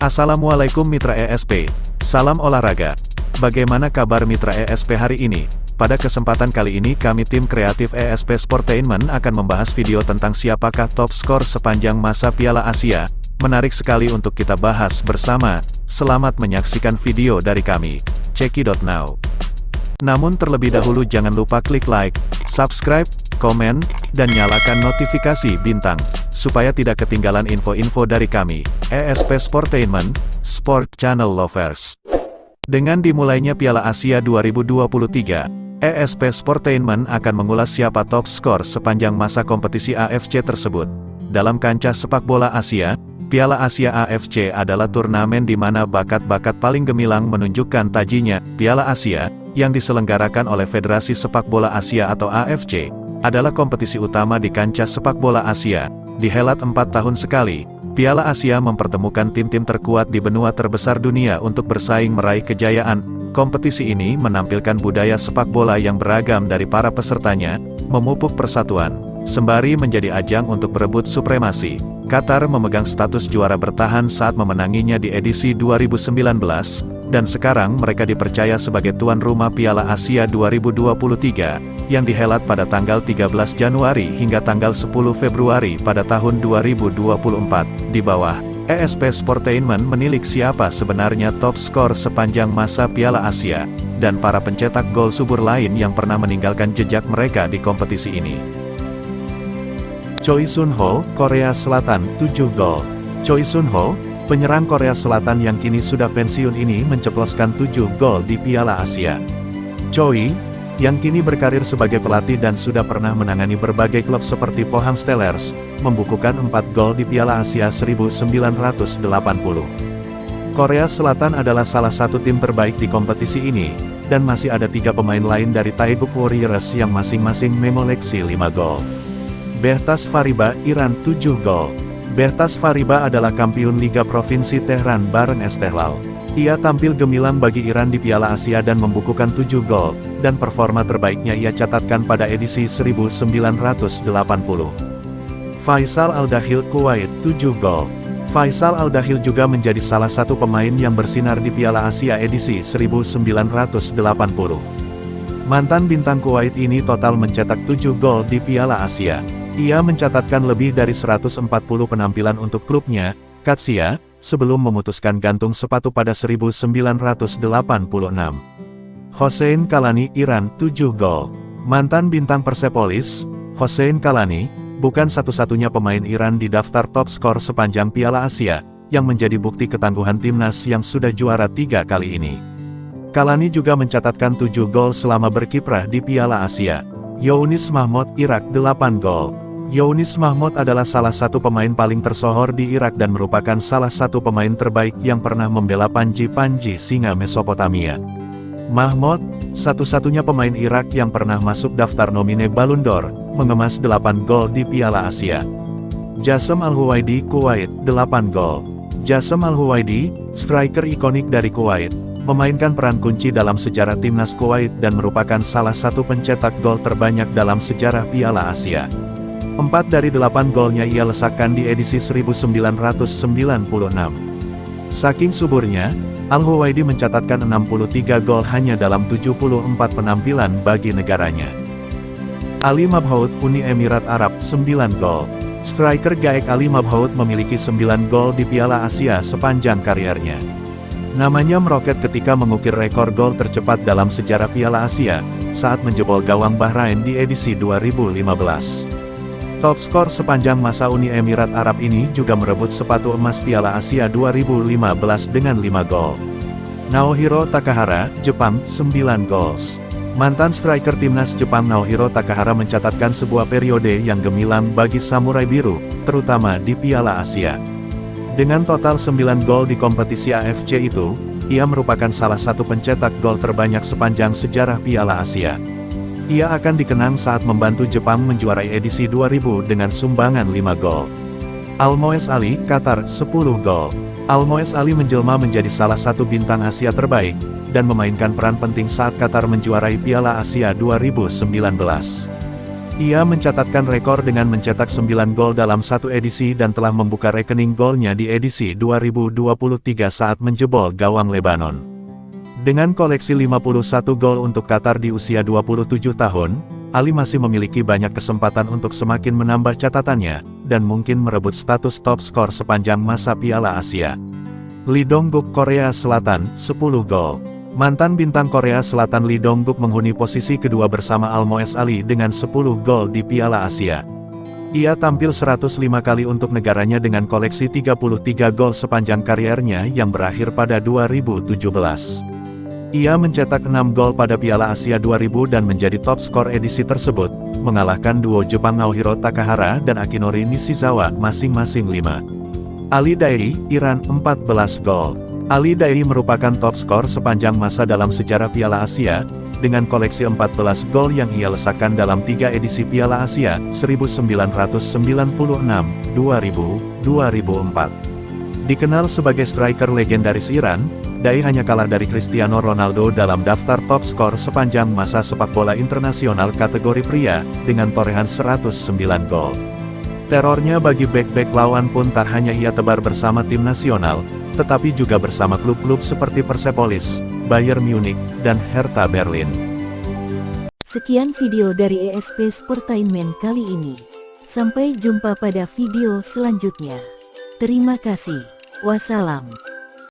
Assalamualaikum Mitra ESP, salam olahraga. Bagaimana kabar Mitra ESP hari ini? Pada kesempatan kali ini kami tim kreatif ESP Sportainment akan membahas video tentang siapakah top skor sepanjang masa Piala Asia. Menarik sekali untuk kita bahas bersama. Selamat menyaksikan video dari kami. Ceki.now. Namun terlebih dahulu jangan lupa klik like, subscribe, komen, dan nyalakan notifikasi bintang, supaya tidak ketinggalan info-info dari kami, ESP Sportainment, Sport Channel Lovers. Dengan dimulainya Piala Asia 2023, ESP Sportainment akan mengulas siapa top skor sepanjang masa kompetisi AFC tersebut. Dalam kancah sepak bola Asia, Piala Asia AFC adalah turnamen di mana bakat-bakat paling gemilang menunjukkan tajinya. Piala Asia, yang diselenggarakan oleh Federasi Sepak Bola Asia atau AFC, adalah kompetisi utama di kancah sepak bola Asia. Dihelat 4 tahun sekali, Piala Asia mempertemukan tim-tim terkuat di benua terbesar dunia untuk bersaing meraih kejayaan. Kompetisi ini menampilkan budaya sepak bola yang beragam dari para pesertanya, memupuk persatuan, sembari menjadi ajang untuk berebut supremasi. Qatar memegang status juara bertahan saat memenanginya di edisi 2019, dan sekarang mereka dipercaya sebagai tuan rumah Piala Asia 2023, yang dihelat pada tanggal 13 Januari hingga tanggal 10 Februari pada tahun 2024. Di bawah, ESP Sportainment menilik siapa sebenarnya top skor sepanjang masa Piala Asia, dan para pencetak gol subur lain yang pernah meninggalkan jejak mereka di kompetisi ini. Choi Sun-ho, Korea Selatan, 7 gol. Choi Sun-ho, penyerang Korea Selatan yang kini sudah pensiun ini menceploskan 7 gol di Piala Asia. Choi, yang kini berkarir sebagai pelatih dan sudah pernah menangani berbagai klub seperti Pohang Steelers, membukukan 4 gol di Piala Asia 1980. Korea Selatan adalah salah satu tim terbaik di kompetisi ini, dan masih ada 3 pemain lain dari Taeguk Warriors yang masing-masing mengoleksi 5 gol. Behtas Fariba, Iran, 7 gol. Behtas Fariba adalah kampiun Liga Provinsi Tehran bareng Istiqlal. Ia tampil gemilang bagi Iran di Piala Asia dan membukukan 7 gol, dan performa terbaiknya ia catatkan pada edisi 1980. Faisal Al-Dakhil, Kuwait, 7 gol. Faisal Al-Dakhil juga menjadi salah satu pemain yang bersinar di Piala Asia edisi 1980. Mantan bintang Kuwait ini total mencetak 7 gol di Piala Asia. Ia mencatatkan lebih dari 140 penampilan untuk klubnya, Qadsiya, sebelum memutuskan gantung sepatu pada 1986. Hossein Kalani, Iran, 7 gol. Mantan bintang Persepolis, Hossein Kalani, bukan satu-satunya pemain Iran di daftar top skor sepanjang Piala Asia, yang menjadi bukti ketangguhan timnas yang sudah juara 3 kali ini. Kalani juga mencatatkan 7 gol selama berkiprah di Piala Asia. Younis Mahmoud, Irak, 8 gol. Younis Mahmoud adalah salah satu pemain paling tersohor di Irak dan merupakan salah satu pemain terbaik yang pernah membela Panji singa Mesopotamia. Mahmoud, satu-satunya pemain Irak yang pernah masuk daftar nomine Ballon d'Or, mengemas 8 gol di Piala Asia. Jasem Al-Huwaidi, Kuwait, 8 gol. Jasem Al-Huwaidi, striker ikonik dari Kuwait, memainkan peran kunci dalam sejarah timnas Kuwait dan merupakan salah satu pencetak gol terbanyak dalam sejarah Piala Asia. 4 dari 8 golnya ia lesakkan di edisi 1996. Saking suburnya, Al-Huwaidi mencatatkan 63 gol hanya dalam 74 penampilan bagi negaranya. Ali Mabhout, Uni Emirat Arab, 9 gol. Striker Gaek Ali Mabhout memiliki 9 gol di Piala Asia sepanjang kariernya. Namanya meroket ketika mengukir rekor gol tercepat dalam sejarah Piala Asia, saat menjebol gawang Bahrain di edisi 2015. Top skor sepanjang masa Uni Emirat Arab ini juga merebut sepatu emas Piala Asia 2015 dengan 5 gol. Naohiro Takahara, Jepang, 9 gol. Mantan striker timnas Jepang Naohiro Takahara mencatatkan sebuah periode yang gemilang bagi Samurai Biru, terutama di Piala Asia. Dengan total 9 gol di kompetisi AFC itu, ia merupakan salah satu pencetak gol terbanyak sepanjang sejarah Piala Asia. Ia akan dikenang saat membantu Jepang menjuarai edisi 2000 dengan sumbangan 5 gol. Almoez Ali, Qatar, 10 gol. Almoez Ali menjelma menjadi salah satu bintang Asia terbaik, dan memainkan peran penting saat Qatar menjuarai Piala Asia 2019. Ia mencatatkan rekor dengan mencetak 9 gol dalam satu edisi dan telah membuka rekening golnya di edisi 2023 saat menjebol gawang Lebanon. Dengan koleksi 51 gol untuk Qatar di usia 27 tahun, Ali masih memiliki banyak kesempatan untuk semakin menambah catatannya, dan mungkin merebut status top skor sepanjang masa Piala Asia. Lee Dong-guk Korea Selatan, 10 gol. Mantan bintang Korea Selatan Lee Dong-guk menghuni posisi kedua bersama Almoez Ali dengan 10 gol di Piala Asia. Ia tampil 105 kali untuk negaranya dengan koleksi 33 gol sepanjang kariernya yang berakhir pada 2017. Ia mencetak 6 gol pada Piala Asia 2000 dan menjadi top skor edisi tersebut, mengalahkan duo Jepang Naohiro Takahara dan Akinori Nishizawa masing-masing 5. Ali Daei, Iran, 14 gol. Ali Daei merupakan top skor sepanjang masa dalam sejarah Piala Asia, dengan koleksi 14 gol yang ia lesakan dalam 3 edisi Piala Asia, 1996, 2000, 2004. Dikenal sebagai striker legendaris Iran, Daei hanya kalah dari Cristiano Ronaldo dalam daftar top skor sepanjang masa sepak bola internasional kategori pria, dengan torehan 109 gol. Terornya bagi bek-bek lawan pun tak hanya ia tebar bersama tim nasional, tetapi juga bersama klub-klub seperti Persepolis, Bayern Munich, dan Hertha Berlin. Sekian video dari ESP Sportainment kali ini. Sampai jumpa pada video selanjutnya. Terima kasih. Wassalam.